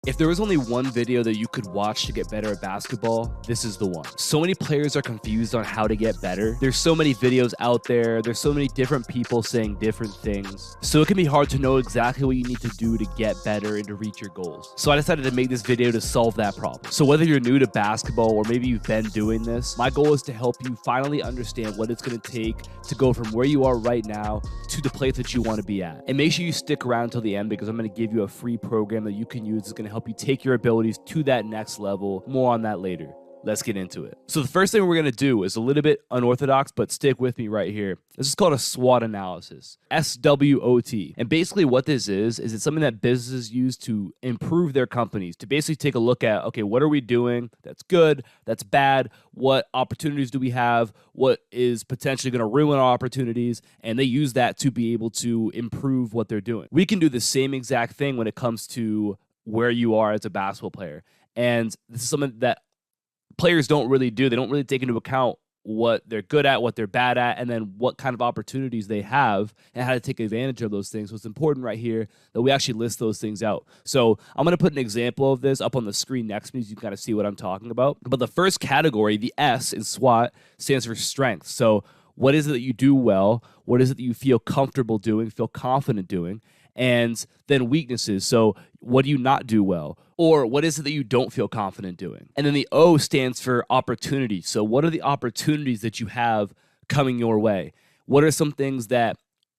If there was only one video that you could watch to get better at basketball, this is the one. So many players are confused on how to get better. There's so many videos out there. There's so many different people saying different things. So it can be hard to know exactly what you need to do to get better and to reach your goals. So I decided to make this video to solve that problem. So whether you're new to basketball or maybe you've been doing this, my goal is to help you finally understand what it's going to take to go from where you are right now to the place that you want to be at. And make sure you stick around till the end because I'm going to give you a free program that you can use. It's going to help you take your abilities to that next level. More on that later. Let's get into it. So the first thing we're going to do is a little bit unorthodox, but stick with me right here. This is called a SWOT analysis, SWOT. And basically what this is it's something that businesses use to improve their companies, to basically take a look at, okay, what are we doing that's good, that's bad, what opportunities do we have, what is potentially going to ruin our opportunities, and they use that to be able to improve what they're doing. We can do the same exact thing when it comes to where you are as a basketball player. And this is something that players don't really do. They don't really take into account what they're good at, what they're bad at, and then what kind of opportunities they have and how to take advantage of those things. So it's important right here that we actually list those things out. So I'm going to put an example of this up on the screen next to me so you can kind of see what I'm talking about. But the first category, the S in SWOT, stands for strength. So what is it that you do well? What is it that you feel comfortable doing, feel confident doing? And then weaknesses. So what do you not do well? Or what is it that you don't feel confident doing? And then the O stands for opportunity. So what are the opportunities that you have coming your way? What are some things that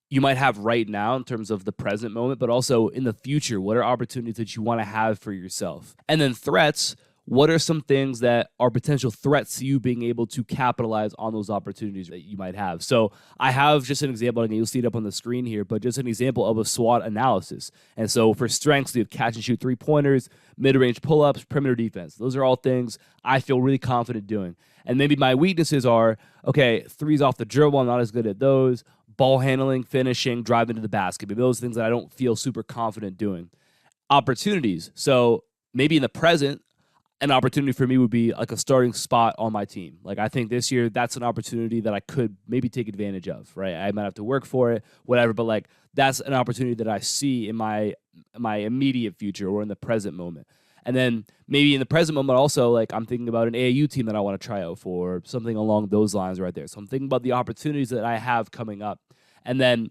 you might have right now in terms of the present moment, but also in the future? What are opportunities that you want to have for yourself? And then threats. What are some things that are potential threats to you being able to capitalize on those opportunities that you might have? So I have just an example, and you'll see it up on the screen here, but just an example of a SWOT analysis. And so for strengths, we have catch and shoot three-pointers, mid-range pull-ups, perimeter defense. Those are all things I feel really confident doing. And maybe my weaknesses are, okay, threes off the dribble, I'm not as good at those. Ball handling, finishing, driving to the basket. Maybe those things that I don't feel super confident doing. Opportunities. So maybe in the present, an opportunity for me would be like a starting spot on my team. Like I think this year that's an opportunity that I could maybe take advantage of, right? I might have to work for it, whatever, but like that's an opportunity that I see in my immediate future or in the present moment. And then maybe in the present moment also, like I'm thinking about an AAU team that I want to try out for, something along those lines right there. So I'm thinking about the opportunities that I have coming up. And then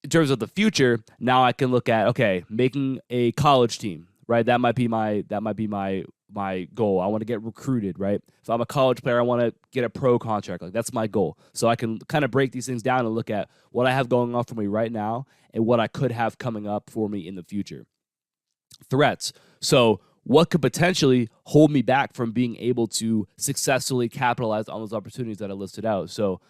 in terms of the future, now I can look at, okay, making a college team. Right, that might be my goal. I want to get recruited, right? If I'm a college player, I want to get a pro contract. Like that's my goal. So I can kind of break these things down and look at what I have going on for me right now and what I could have coming up for me in the future. Threats. So what could potentially hold me back from being able to successfully capitalize on those opportunities that I listed out? So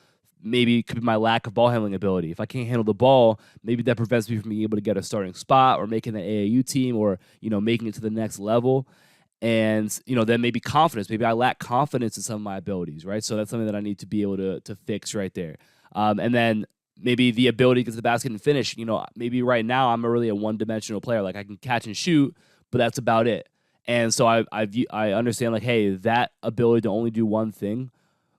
maybe it could be my lack of ball handling ability. If I can't handle the ball, maybe that prevents me from being able to get a starting spot or making the AAU team or, making it to the next level. And, then maybe confidence. Maybe I lack confidence in some of my abilities, right? So that's something that I need to be able to fix right there. And then maybe the ability to get to the basket and finish. Maybe right now I'm really a one-dimensional player. Like I can catch and shoot, but that's about it. And so I understand like, hey, that ability to only do one thing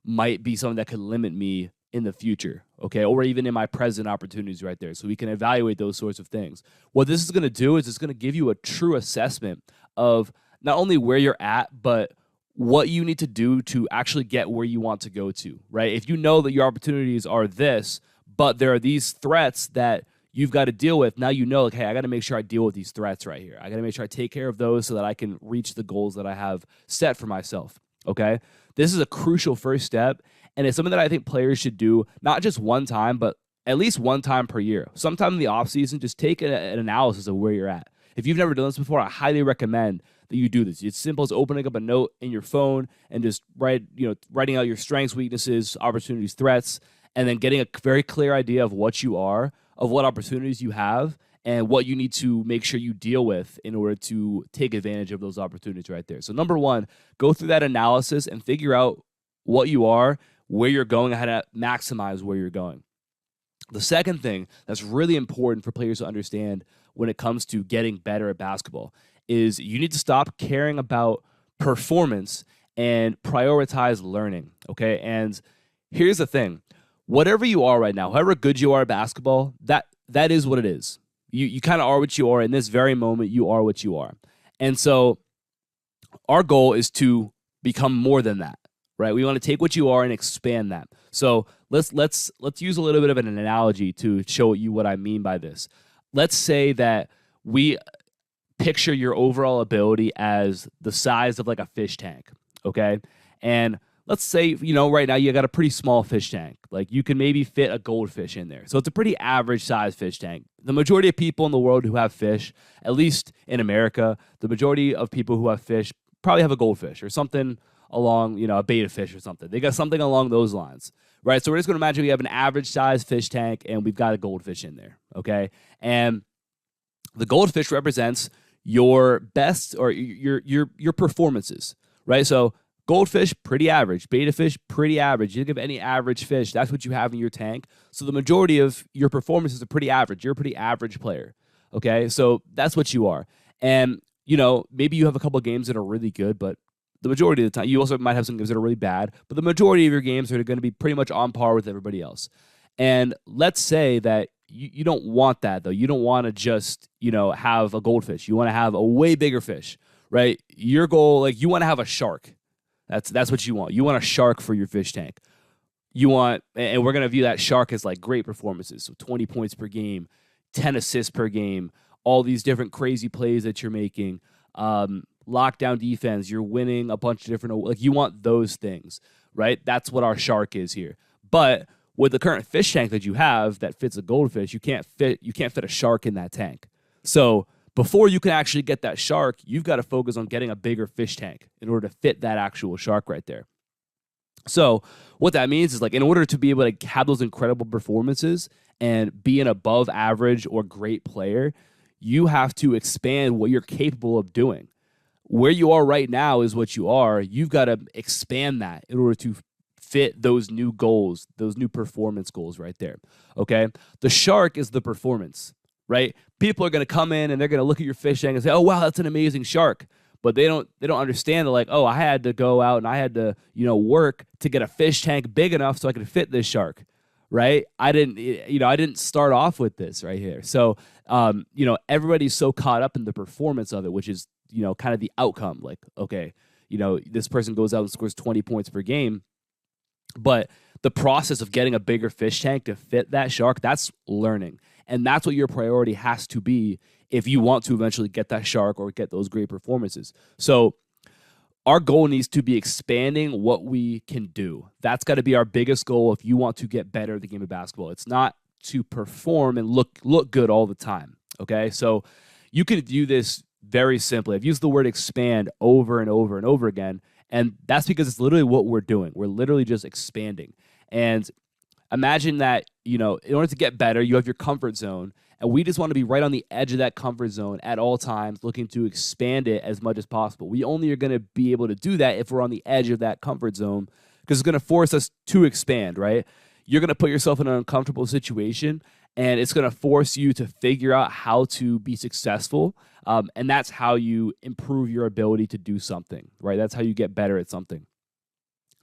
might be something that could limit me in the future, okay, or even in my present opportunities right there. So we can evaluate those sorts of things. What this is going to do is it's going to give you a true assessment of not only where you're at, but what you need to do to actually get where you want to go to, right? If you know that your opportunities are this, but there are these threats that you've got to deal with, now you know, like, hey, I got to make sure I deal with these threats right here. I got to make sure I take care of those so that I can reach the goals that I have set for myself, okay? This is a crucial first step. And it's something that I think players should do, not just one time, but at least one time per year. Sometime in the offseason, just take an analysis of where you're at. If you've never done this before, I highly recommend that you do this. It's simple as opening up a note in your phone and just writing out your strengths, weaknesses, opportunities, threats, and then getting a very clear idea of what you are, of what opportunities you have, and what you need to make sure you deal with in order to take advantage of those opportunities right there. So number one, go through that analysis and figure out what you are, where you're going, and how to maximize where you're going. The second thing that's really important for players to understand when it comes to getting better at basketball is you need to stop caring about performance and prioritize learning, okay? And here's the thing. Whatever you are right now, however good you are at basketball, that is what it is. You kind of are what you are. In this very moment, you are what you are. And so our goal is to become more than that, right? We want to take what you are and expand that. So let's use a little bit of an analogy to show you what I mean by this. Let's say that we picture your overall ability as the size of like a fish tank, okay? And let's say, right now you got a pretty small fish tank. Like you can maybe fit a goldfish in there. So it's a pretty average size fish tank. The majority of people in the world who have fish, at least in America, the majority of people who have fish probably have a goldfish or something along, a betta fish or something. They got something along those lines, right? So we're just going to imagine we have an average size fish tank and we've got a goldfish in there, okay? And the goldfish represents your best or your performances, right? So goldfish, pretty average. Betta fish, pretty average. You think of any average fish, that's what you have in your tank. So the majority of your performances are pretty average. You're a pretty average player, okay? So that's what you are. And, maybe you have a couple of games that are really good, but the majority of the time, you also might have some games that are really bad, but the majority of your games are going to be pretty much on par with everybody else. And let's say that you don't want that, though. You don't want to just, have a goldfish. You want to have a way bigger fish, right? Your goal, you want to have a shark. That's what you want. You want a shark for your fish tank. You want, and we're going to view that shark as great performances. So 20 points per game, 10 assists per game, all these different crazy plays that you're making, lockdown defense, you're winning a bunch of different, you want those things, right? That's what our shark is here. But with the current fish tank that you have that fits a goldfish, you can't fit a shark in that tank. So before you can actually get that shark, you've got to focus on getting a bigger fish tank in order to fit that actual shark right there. So what that means is in order to be able to have those incredible performances and be an above average or great player, you have to expand what you're capable of doing. Where you are right now is what you are. You've got to expand that in order to fit those new goals, those new performance goals right there, okay? The shark is the performance, right? People are going to come in and they're going to look at your fish tank and say, oh, wow, that's an amazing shark. But they don't understand that oh, I had to go out and I had to, work to get a fish tank big enough so I could fit this shark, right? I didn't start off with this right here. So, everybody's so caught up in the performance of it, which is, kind of the outcome. Okay, this person goes out and scores 20 points per game. But the process of getting a bigger fish tank to fit that shark, that's learning. And that's what your priority has to be if you want to eventually get that shark or get those great performances. So our goal needs to be expanding what we can do. That's got to be our biggest goal if you want to get better at the game of basketball. It's not to perform and look good all the time, okay? So you can view this very simply. I've used the word expand over and over and over again, and that's because it's literally what we're doing. We're literally just expanding. And imagine that, in order to get better, you have your comfort zone, and we just want to be right on the edge of that comfort zone at all times, looking to expand it as much as possible. We only are going to be able to do that if we're on the edge of that comfort zone, because it's going to force us to expand, right? You're going to put yourself in an uncomfortable situation, and it's going to force you to figure out how to be successful, and that's how you improve your ability to do something, right? That's how you get better at something.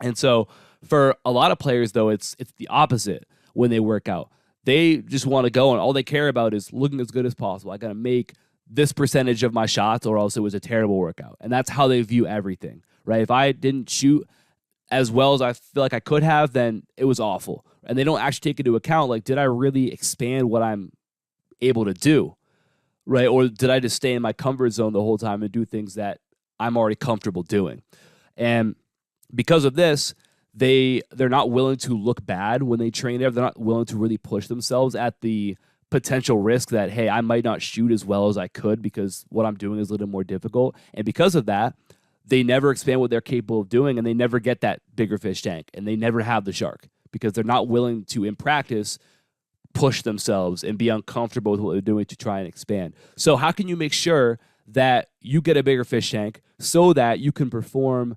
And so for a lot of players, though, it's the opposite when they work out. They just want to go, and all they care about is looking as good as possible. I got to make this percentage of my shots, or else it was a terrible workout. And that's how they view everything, right? If I didn't shoot as well as I feel like I could have, then it was awful. And they don't actually take into account, did I really expand what I'm able to do, right? Or did I just stay in my comfort zone the whole time and do things that I'm already comfortable doing? And because of this, they're not willing to look bad when they train there. They're not willing to really push themselves at the potential risk that, hey, I might not shoot as well as I could because what I'm doing is a little more difficult. And because of that, they never expand what they're capable of doing, and they never get that bigger fish tank, and they never have the shark because they're not willing to, in practice, push themselves and be uncomfortable with what they're doing to try and expand. So how can you make sure that you get a bigger fish tank so that you can perform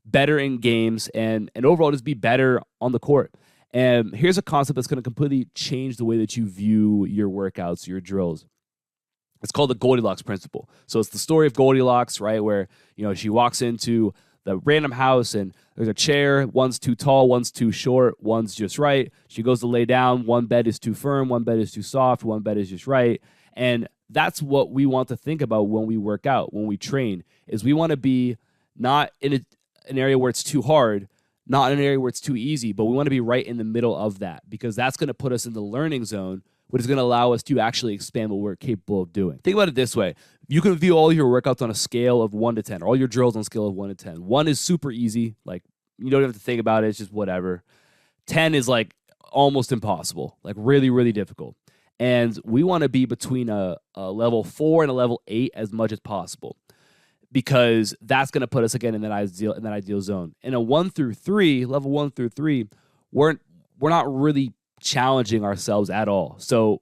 better in games and overall just be better on the court? And here's a concept that's going to completely change the way that you view your workouts, your drills. It's called the Goldilocks principle. So it's the story of Goldilocks, right, where she walks into the random house and there's a chair. One's too tall, one's too short, one's just right. She goes to lay down. One bed is too firm, one bed is too soft, one bed is just right. And that's what we want to think about when we work out, when we train, is we want to be not in an area where it's too hard, not in an area where it's too easy, but we want to be right in the middle of that, because that's going to put us in the learning zone, which is going to allow us to actually expand what we're capable of doing. Think about it this way. You can view all your workouts on a scale of 1 to 10, or all your drills on a scale of 1 to 10. 1 is super easy. Like, you don't have to think about it. It's just whatever. 10 is like almost impossible, like really, really difficult. And we want to be between a level 4 and a level 8 as much as possible, because that's going to put us again in that ideal zone. In a 1 through 3, level 1 through 3, we're not really challenging ourselves at all. So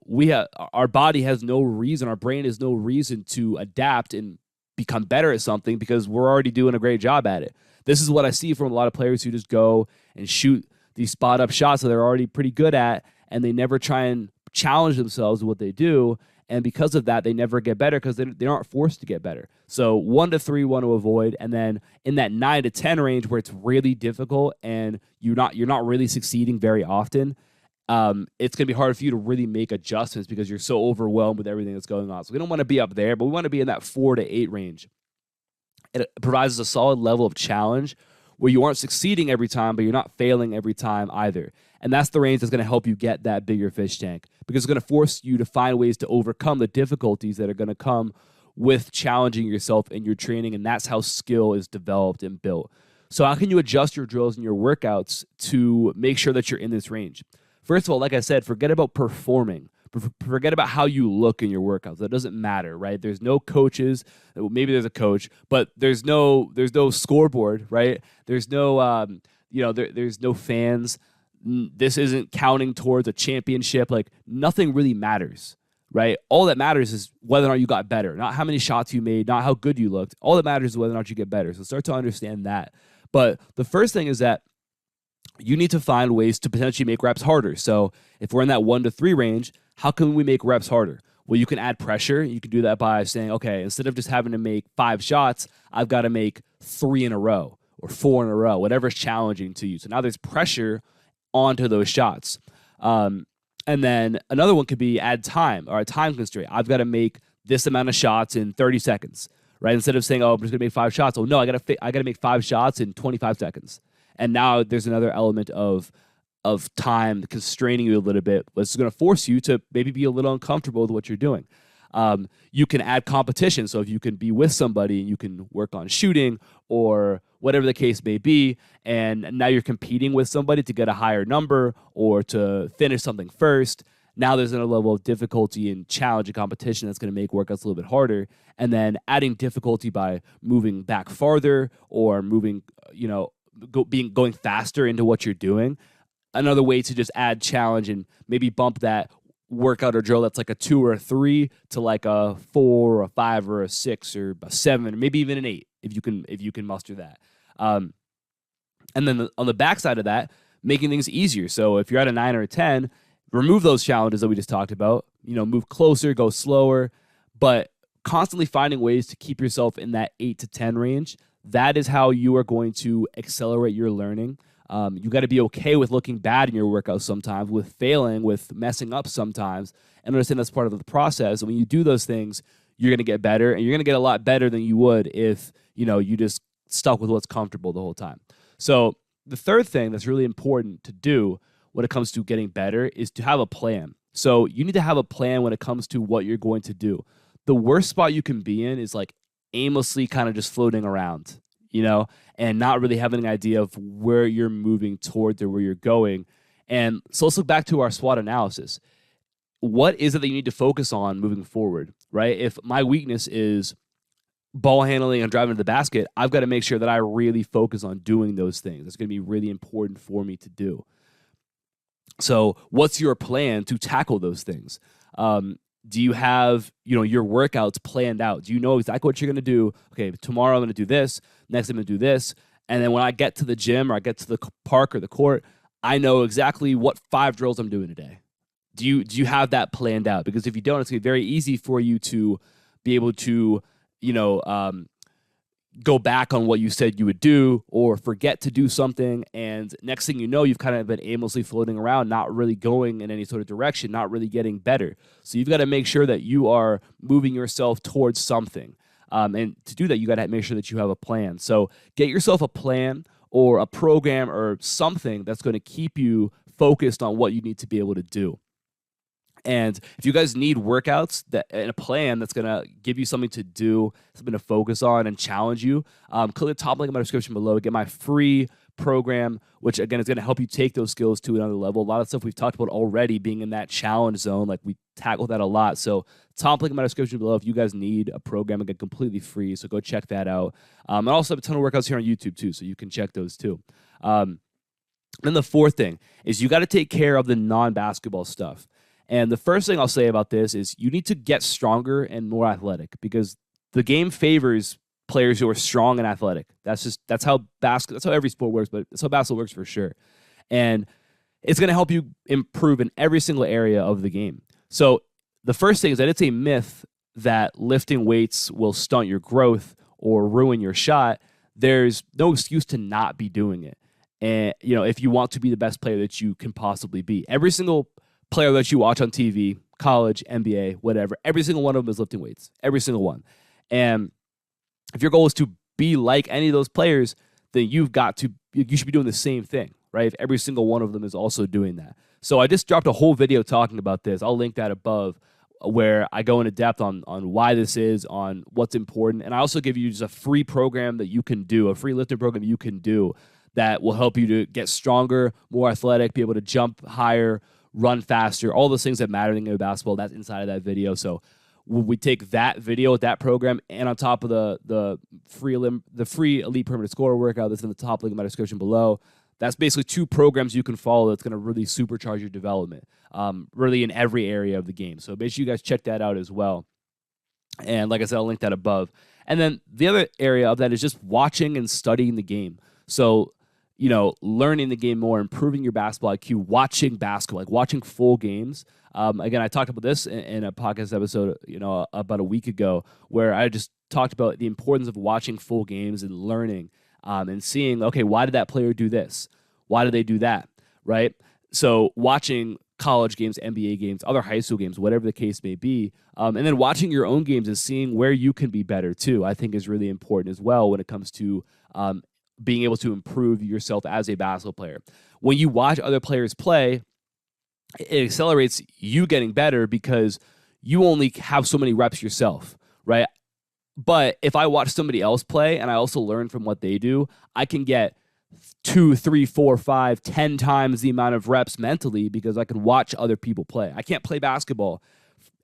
our body has no reason, our brain has no reason to adapt and become better at something, because we're already doing a great job at it. This is what I see from a lot of players who just go and shoot these spot up shots that they're already pretty good at, and they never try and challenge themselves with what they do. And because of that, they never get better, because they aren't forced to get better. So 1 to 3 want to avoid. And then in that 9 to 10 range where it's really difficult and you're not really succeeding very often, it's going to be hard for you to really make adjustments because you're so overwhelmed with everything that's going on. So we don't want to be up there, but we want to be in that 4 to 8 range. It provides a solid level of challenge where you aren't succeeding every time, but you're not failing every time either. And that's the range that's going to help you get that bigger fish tank, because it's going to force you to find ways to overcome the difficulties that are going to come with challenging yourself in your training. And that's how skill is developed and built. So how can you adjust your drills and your workouts to make sure that you're in this range? First of all, like I said, forget about performing. Forget about how you look in your workouts. That doesn't matter, right? There's no coaches. Maybe there's a coach, but there's no scoreboard, right? There's no there's no fans. This isn't counting towards a championship. Like, nothing really matters, right? All that matters is whether or not you got better, not how many shots you made, not how good you looked. All that matters is whether or not you get better. So start to understand that. But the first thing is that you need to find ways to potentially make reps harder. So if we're in that 1 to 3 range, how can we make reps harder? Well, you can add pressure. You can do that by saying, okay, instead of just having to make 5 shots, I've got to make 3 in a row or 4 in a row, whatever's challenging to you. So now there's pressure onto those shots. And then another one could be add time, or a time constraint. I've got to make this amount of shots in 30 seconds, right? Instead of saying, oh, I'm just going to make 5 shots. Oh, no, I got to make 5 shots in 25 seconds. And now there's another element of time constraining you a little bit. It's going to force you to maybe be a little uncomfortable with what you're doing. You can add competition. So if you can be with somebody and you can work on shooting or whatever the case may be, and now you're competing with somebody to get a higher number or to finish something first, now there's another level of difficulty and challenge and competition that's going to make workouts a little bit harder. And then adding difficulty by moving back farther or moving, going faster into what you're doing. Another way to just add challenge and maybe bump that workout or drill that's like a 2 or a 3 to like a 4 or a 5 or a 6 or a 7 or maybe even an 8 if you can muster that. And then on the backside of that, making things easier. So if you're at a 9 or a 10, remove those challenges that we just talked about. Move closer, go slower, but constantly finding ways to keep yourself in that 8 to 10 range. That is how you are going to accelerate your learning. You got to be okay with looking bad in your workouts sometimes, with failing, with messing up sometimes, and understand that's part of the process. And when you do those things, you're going to get better, and you're going to get a lot better than you would if you just stuck with what's comfortable the whole time. So the third thing that's really important to do when it comes to getting better is to have a plan. So you need to have a plan when it comes to what you're going to do. The worst spot you can be in is like aimlessly kind of just floating around, and not really having an idea of where you're moving towards or where you're going. And so let's look back to our SWOT analysis. What is it that you need to focus on moving forward, right? If my weakness is ball handling and driving to the basket, I've got to make sure that I really focus on doing those things. It's going to be really important for me to do. So what's your plan to tackle those things? Do you have, your workouts planned out? Do you know exactly what you're going to do? Okay, tomorrow I'm going to do this. Next I'm going to do this. And then when I get to the gym or I get to the park or the court, I know exactly what 5 drills I'm doing today. Do you have that planned out? Because if you don't, it's going to be very easy for you to be able to, go back on what you said you would do or forget to do something. And next thing you know, you've kind of been aimlessly floating around, not really going in any sort of direction, not really getting better. So you've got to make sure that you are moving yourself towards something. And to do that, you got to make sure that you have a plan. So get yourself a plan or a program or something that's going to keep you focused on what you need to be able to do. And if you guys need workouts and a plan that's going to give you something to do, something to focus on and challenge you, click the top link in my description below to get my free program, which again is going to help you take those skills to another level. A lot of stuff we've talked about already being in that challenge zone, like we tackled that a lot. So top link in my description below if you guys need a program and get completely free. So go check that out. I also have a ton of workouts here on YouTube too, so you can check those too. Then the fourth thing is you got to take care of the non-basketball stuff. And the first thing I'll say about this is you need to get stronger and more athletic because the game favors players who are strong and athletic. That's how every sport works, but that's how basketball works for sure. And it's going to help you improve in every single area of the game. So the first thing is that it's a myth that lifting weights will stunt your growth or ruin your shot. There's no excuse to not be doing it. And if you want to be the best player that you can possibly be, every single player that you watch on TV, college, NBA, whatever, every single one of them is lifting weights. Every single one. And if your goal is to be like any of those players, then you should be doing the same thing, right? If every single one of them is also doing that. So I just dropped a whole video talking about this. I'll link that above where I go into depth on why this is, on what's important. And I also give you just a free program that you can do, a free lifting program you can do that will help you to get stronger, more athletic, be able to jump higher, run faster, all those things that matter in the game of basketball. That's inside of that video. So we take that video with that program and on top of the free elite perimeter scorer workout that's in the top link in my description below. That's basically two programs you can follow that's going to really supercharge your development, really in every area of the game. So make sure you guys check that out as well. And like I said, I'll link that above. And then the other area of that is just watching and studying the game. So learning the game more, improving your basketball IQ, watching basketball, like watching full games. Again, I talked about this in a podcast episode, about a week ago, where I just talked about the importance of watching full games and learning and seeing, okay, why did that player do this? Why did they do that? Right? So watching college games, NBA games, other high school games, whatever the case may be, and then watching your own games and seeing where you can be better too, I think is really important as well when it comes to being able to improve yourself as a basketball player. When you watch other players play, it accelerates you getting better because you only have so many reps yourself, right? But if I watch somebody else play and I also learn from what they do, I can get 2, 3, 4, 5, 10 times the amount of reps mentally because I can watch other people play. I can't play basketball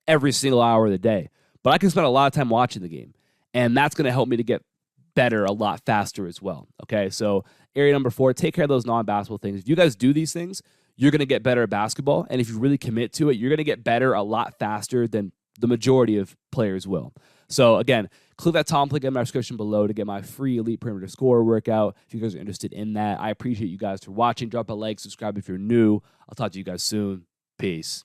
every single hour of the day, but I can spend a lot of time watching the game. And that's going to help me to get better a lot faster as well. Okay, so area number 4, take care of those non-basketball things. If you guys do these things, you're going to get better at basketball. And if you really commit to it, you're going to get better a lot faster than the majority of players will. So again, click that top link in my description below to get my free elite perimeter scorer workout. If you guys are interested in that, I appreciate you guys for watching. Drop a like, subscribe if you're new. I'll talk to you guys soon. Peace.